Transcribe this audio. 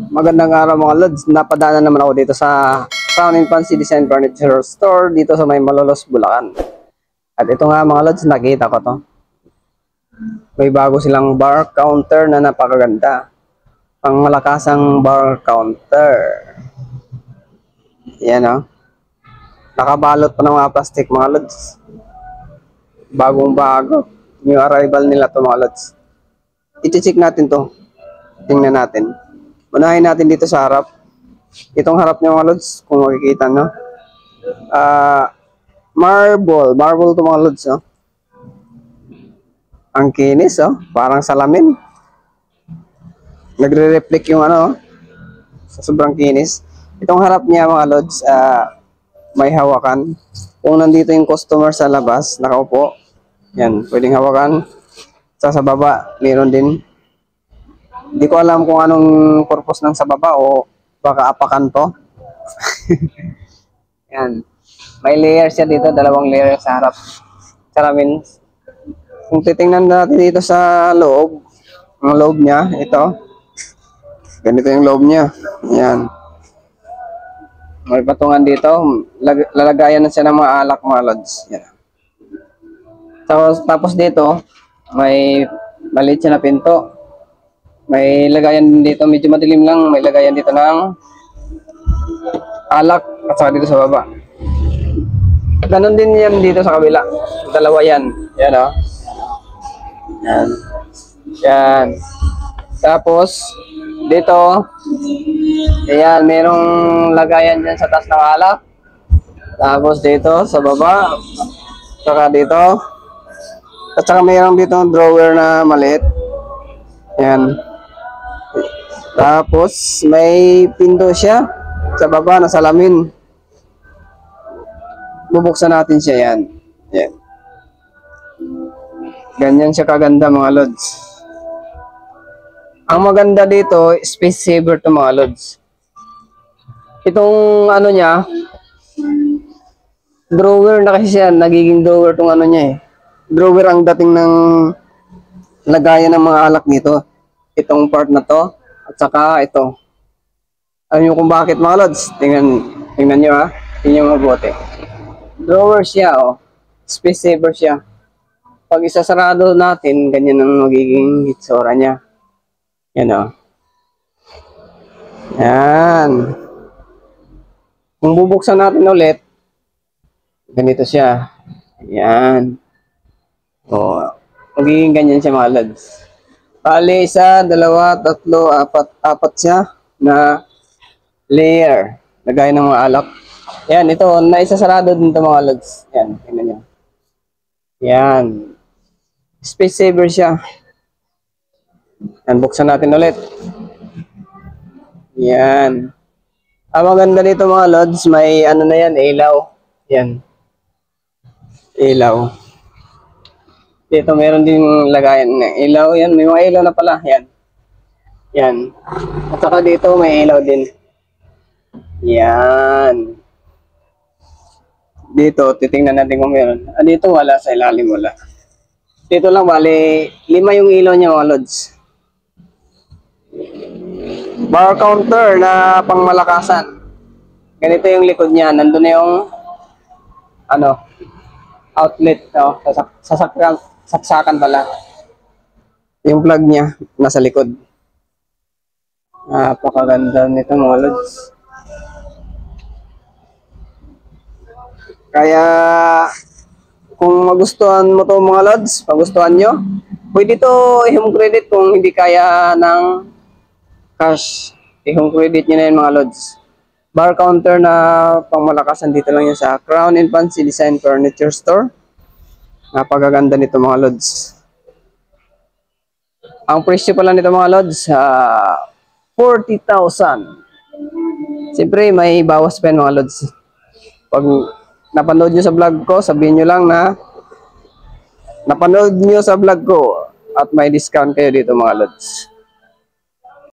Magandang araw mga lods. Napadaanan naman ako dito sa Crown and Fancy Design Furniture Store dito sa may Malolos, Bulacan. At ito nga mga lods, nakita ko to. May bago silang bar counter na napakaganda. Pang malakasang bar counter. Yan o. Nakabalot pa ng mga plastic mga lods. Bagong bago. Yung arrival nila to mga lods. I-check natin to. Tingnan natin. Unahin natin dito sa harap. Itong harap niya mga lods, kung makikita no. Marble to mga lods, no. Ang kinis, oh, parang salamin. Nagre-reflect yung ano, sa sobrang kinis. Itong harap niya mga lods, may hawakan. Kung nandito yung customer sa labas, nakaupo, yan, pwedeng hawakan. Sa baba, meron din. Hindi ko alam kung anong purpose ng sa baba o baka apakan to. Yan. May layer siya dito, dalawang layer sa harap. Salamin. Kung titingnan natin dito sa loob, ang loob niya, ito. Ganito yung loob niya. Yan. May patungan dito. Lalagayan na siya ng mga alak mga lods. Yan. Tapos dito, may maliit siya na pinto. May lagayan din dito, medyo madilim lang, may lagayan dito ng alak at saka dito sa baba. Ganon din yan dito sa kabila. Dalawa yan. Yan o. Yan. Yan. Tapos, dito, ayan, merong lagayan dyan sa taas ng alak. Tapos dito, sa baba. Saka dito. At saka mayroong dito drawer na maliit. Yan. Tapos may pinto siya sa baba na salamin. Bubuksan natin siya yan. Yan. Ganyan siya kaganda mga lods. Ang maganda dito, space saver to mga lods. Itong ano niya, drawer na kasi siya, nagiging drawer tong ano niya eh. Drawer ang dating ng lagayan ng mga alak dito. Itong part na to. At saka ito. Alam nyo kung bakit mga lods? Tingnan nyo ha. Tingnan nyo mabuti. Drawer siya oh. Space saver siya. Pag isasarado natin, ganyan ang magiging hitsura niya. Yan oh. Yan. Kung bubuksan natin ulit, ganito siya. Yan. Oh. Magiging ganyan siya mga lods. Bali, 1, 2, 3, 4 siya na layer. Lagay ng mga alak. Yan, ito, naisasarado din ito mga lods. Yan, tingnan nyo. Yan. Space saver siya. Yan, buksan natin ulit. Yan. Ang maganda dito mga lods, may ano na yan, ilaw. Yan. Ilaw. Dito meron din lagayan ng ilaw. Yan, may mga ilaw na pala. Yan. Yan. At saka dito may ilaw din. Yan. Dito, titingnan natin kung meron. Dito wala, sa ilalim wala. Dito lang, bali, 5 yung ilaw niya mga lods. Bar counter na pangmalakasan. Ganito yung likod niya. Nandun na yung ano, outlet. Oh, saksakan pala. Yung plug niya nasa likod. Napakaganda nito mga lods. Kaya kung magustuhan mo to mga lods, magustuhan nyo, pwede to i-home credit kung hindi kaya ng cash. I-home credit nyo na yun mga lods. Bar counter na pangmalakasan dito lang yun sa Crown and Fancy Design Furniture Store. Napakaganda nito mga lods. Ang presyo pala nito mga lods, 40,000. Siyempre may bawas pa mga lods. Pag napanood nyo sa vlog ko, sabihin nyo lang na napanood nyo sa vlog ko at may discount kayo dito mga lods.